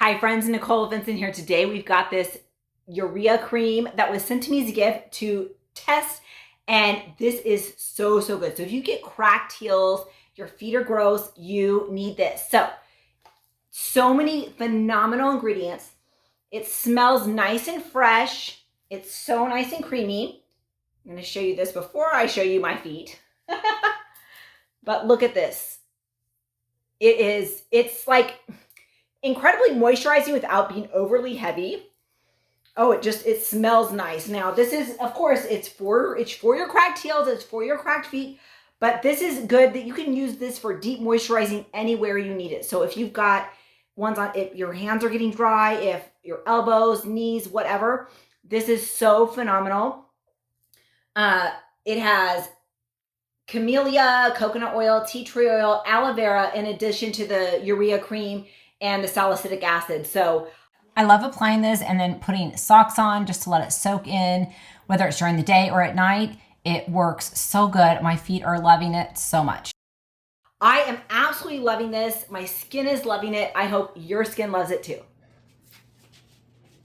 Hi friends, Nicole Vincent here. Today we've got this Urea cream that was sent to me as a gift to test, and this is so good. So if you get cracked heels, your feet are gross, you need this. So many phenomenal ingredients. It smells nice and fresh. It's so nice and creamy. I'm gonna show you this before I show you my feet. But look at this. It's like incredibly moisturizing without being overly heavy. Oh, it smells nice. Now, this is, of course, it's for your cracked heels, it's for your cracked feet, but this is good that you can use this for deep moisturizing anywhere you need it. So if you've got ones on, if your hands are getting dry, if your elbows, knees, whatever, this is so phenomenal. It has camellia, coconut oil, tea tree oil, aloe vera, in addition to the urea cream and the salicylic acid. So I love applying this and then putting socks on just to let it soak in, whether it's during the day or at night. It works so good. My feet are loving it so much. I am absolutely loving this. My skin is loving it. I hope your skin loves it too.